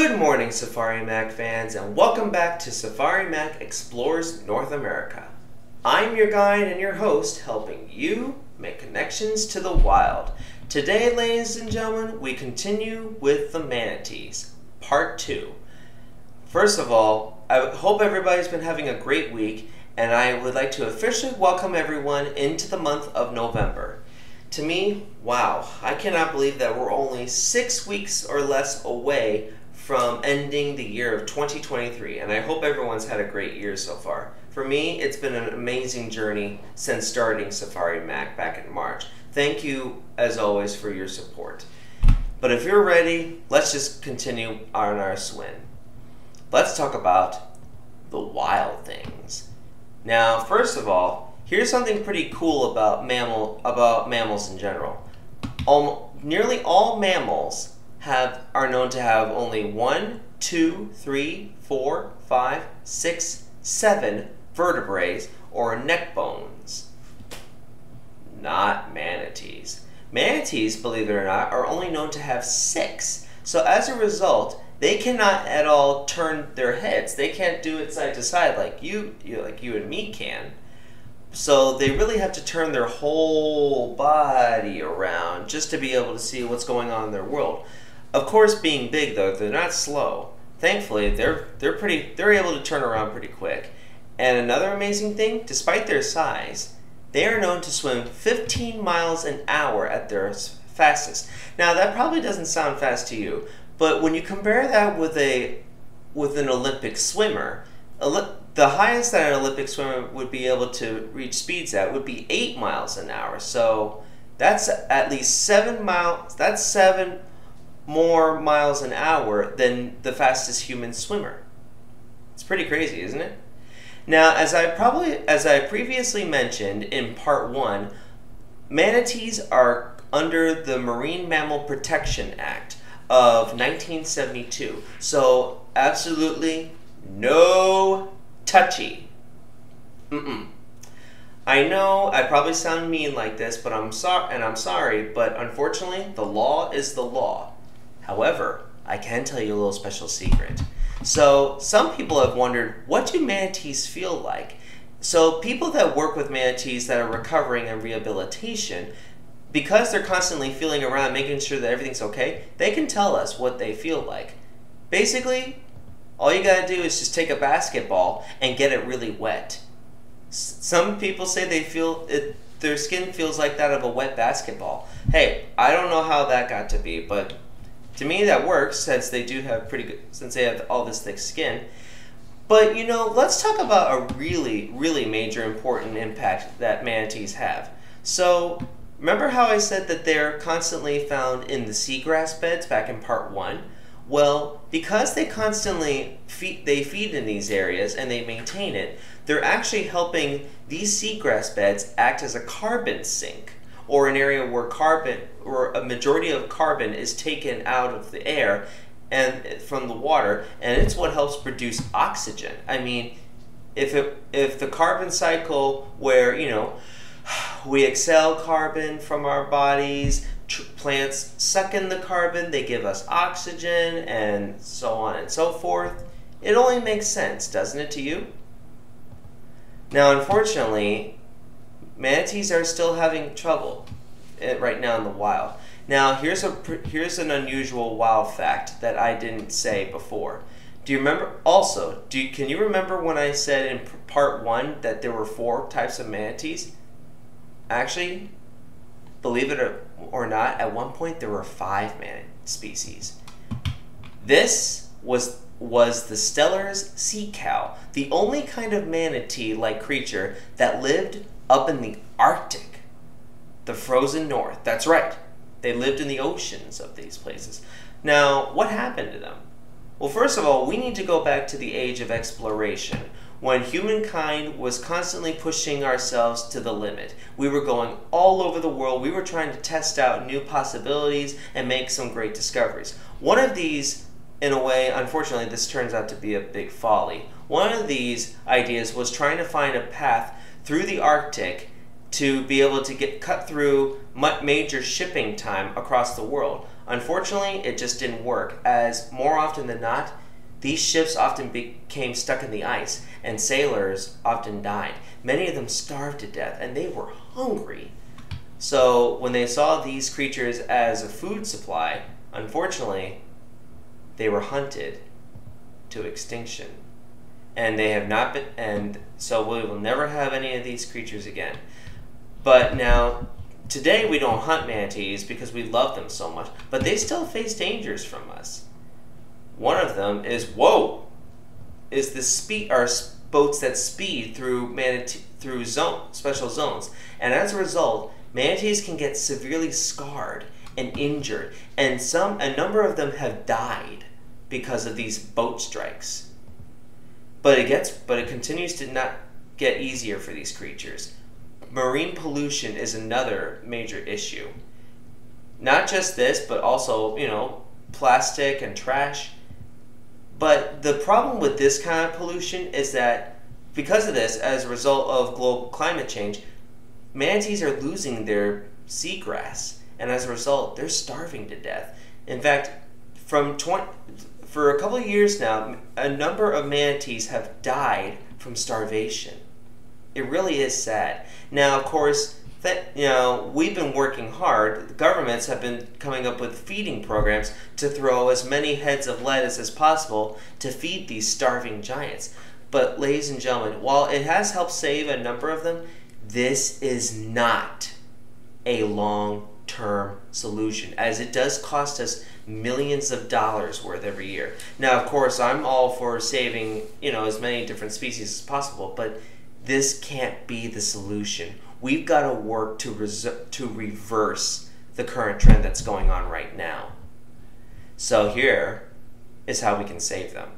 Good morning, Safari Mack fans, and welcome back to Safari Mack Explores North America. I'm your guide and your host, helping you make connections to the wild. Today, ladies and gentlemen, we continue with the manatees, part 2. First of all, I hope everybody's been having a great week, and I would like to officially welcome everyone into the month of November. To me, wow, I cannot believe that we're only 6 weeks or less away from ending the year of 2023, and I hope everyone's had a great year so far. For me, it's been an amazing journey since starting Safari Mack back in March. Thank you, as always, for your support. But if you're ready, let's just continue on our swim. Let's talk about the wild things. Now, first of all, here's something pretty cool about mammals in general. Nearly all mammals are known to have only 1, 2, 3, 4, 5, 6, 7 vertebrae or neck bones. Not manatees. Manatees, believe it or not, are only known to have 6. So as a result, they cannot at all turn their heads. They can't do it side to side like you and me can. So they really have to turn their whole body around just to be able to see what's going on in their world. Of course, being big though, they're not slow. Thankfully, they're able to turn around pretty quick. And another amazing thing, despite their size, they are known to swim 15 miles an hour at their fastest. Now, that probably doesn't sound fast to you, but when you compare that with an Olympic swimmer, the highest that an Olympic swimmer would be able to reach speeds at would be 8 miles an hour. So that's at least 7 miles. That's 7 more miles an hour than the fastest human swimmer. It's pretty crazy, isn't it? Now, as I previously mentioned in part 1, manatees are under the Marine Mammal Protection Act of 1972. So absolutely no touchy. I know I probably sound mean like this, but I'm sorry, but unfortunately, the law is the law. However, I can tell you a little special secret. So, some people have wondered, what do manatees feel like? So, people that work with manatees that are recovering in rehabilitation, because they're constantly feeling around, making sure that everything's okay, they can tell us what they feel like. Basically, all you gotta do is just take a basketball and get it really wet. Some people say they feel their skin feels like that of a wet basketball. Hey, I don't know how that got to be, but to me that works since they have all this thick skin. But let's talk about a really, really major important impact that manatees have. So remember how I said that they're constantly found in the seagrass beds back in part 1? Well, because they constantly feed in these areas and they maintain it, they're actually helping these seagrass beds act as a carbon sink, or an area where a majority of carbon is taken out of the air and from the water, and it's what helps produce oxygen. I mean, if the carbon cycle where we exhale carbon from our bodies, plants suck in the carbon, they give us oxygen, and so on and so forth. It only makes sense, doesn't it to you? Now, unfortunately, manatees are still having trouble right now in the wild. Now, here's an unusual wild fact that I didn't say before. Do you remember? Also, can you remember when I said in part 1 that there were 4 types of manatees? Actually, believe it or not, at one point there were 5 manatee species. This was the Steller's sea cow, the only kind of manatee-like creature that lived up in the Arctic, the frozen north. That's right. They lived in the oceans of these places. Now, what happened to them? Well, first of all, we need to go back to the age of exploration, when humankind was constantly pushing ourselves to the limit. We were going all over the world. We were trying to test out new possibilities and make some great discoveries. One of these, in a way, unfortunately, this turns out to be a big folly. One of these ideas was trying to find a path through the Arctic to be able to cut through major shipping time across the world. Unfortunately, it just didn't work, as more often than not, these ships often became stuck in the ice, and sailors often died. Many of them starved to death, and they were hungry. So when they saw these creatures as a food supply, unfortunately, they were hunted to extinction. And they have not been, and so we will never have any of these creatures again. But now, today we don't hunt manatees because we love them so much, but they still face dangers from us. One of them is the boats that speed through special zones, and as a result, manatees can get severely scarred and injured, and a number of them have died because of these boat strikes. But it continues to not get easier for these creatures. Marine pollution is another major issue. Not just this, but also, plastic and trash. But the problem with this kind of pollution is that because of this, as a result of global climate change, manatees are losing their seagrass, and as a result, they're starving to death. In fact, for a couple of years now, a number of manatees have died from starvation. It really is sad. Now, of course, we've been working hard. The governments have been coming up with feeding programs to throw as many heads of lettuce as possible to feed these starving giants. But, ladies and gentlemen, while it has helped save a number of them, this is not a long-term solution, as it does cost us millions of dollars worth every year. Now, of course, I'm all for saving, as many different species as possible, but this can't be the solution. We've got to work to reverse the current trend that's going on right now. So here is how we can save them.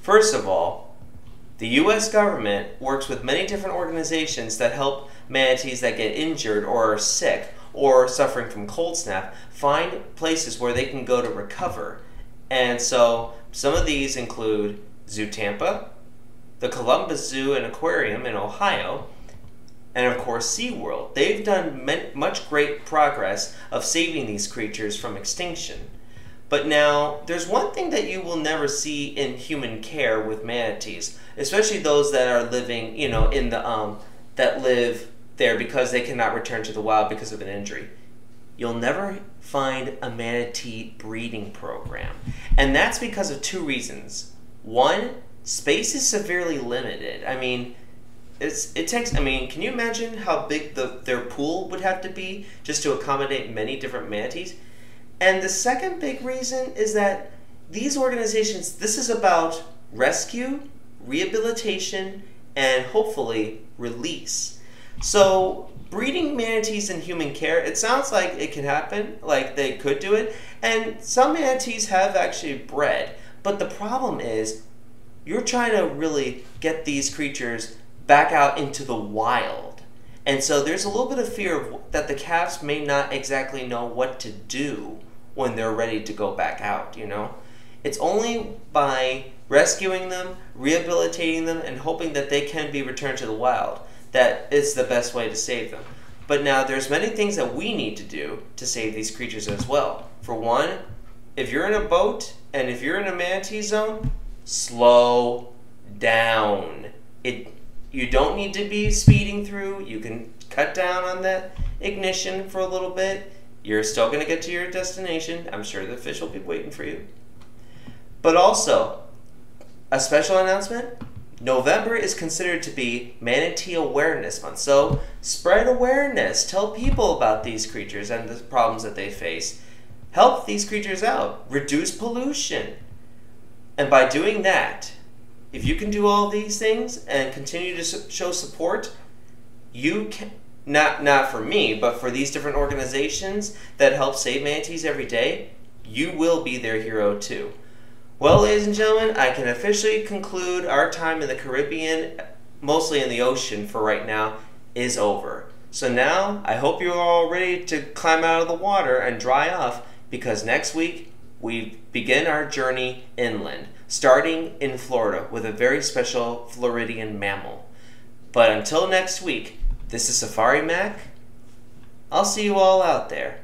First of all, the U.S. government works with many different organizations that help manatees that get injured or are sick or suffering from cold snap find places where they can go to recover. And so some of these include Zoo Tampa, the Columbus Zoo and Aquarium in Ohio, and of course SeaWorld. They've done much great progress of saving these creatures from extinction. But now, there's one thing that you will never see in human care with manatees, especially those that are living, that live there because they cannot return to the wild because of an injury. You'll never find a manatee breeding program. And that's because of two reasons. One, space is severely limited. Can you imagine how big their pool would have to be just to accommodate many different manatees? And the second big reason is that these organizations, this is about rescue, rehabilitation, and hopefully release. So breeding manatees in human care, it sounds like it can happen, like they could do it, and some manatees have actually bred. But the problem is, you're trying to really get these creatures back out into the wild. And so there's a little bit of fear that the calves may not exactly know what to do when they're ready to go back out, It's only by rescuing them, rehabilitating them, and hoping that they can be returned to the wild that it's the best way to save them. But now there's many things that we need to do to save these creatures as well. For one, if you're in a boat and if you're in a manatee zone, slow down. You don't need to be speeding through. You can cut down on that ignition for a little bit. You're still going to get to your destination. I'm sure the fish will be waiting for you. But also, a special announcement, November is considered to be Manatee Awareness Month. So spread awareness. Tell people about these creatures and the problems that they face. Help these creatures out. Reduce pollution. And by doing that, if you can do all these things and continue to show support, you can, not for me, but for these different organizations that help save manatees every day, you will be their hero too. Well, ladies and gentlemen, I can officially conclude our time in the Caribbean, mostly in the ocean for right now, is over. So now, I hope you're all ready to climb out of the water and dry off, because next week, we begin our journey inland, starting in Florida with a very special Floridian mammal. But until next week, this is Safari Mack. I'll see you all out there.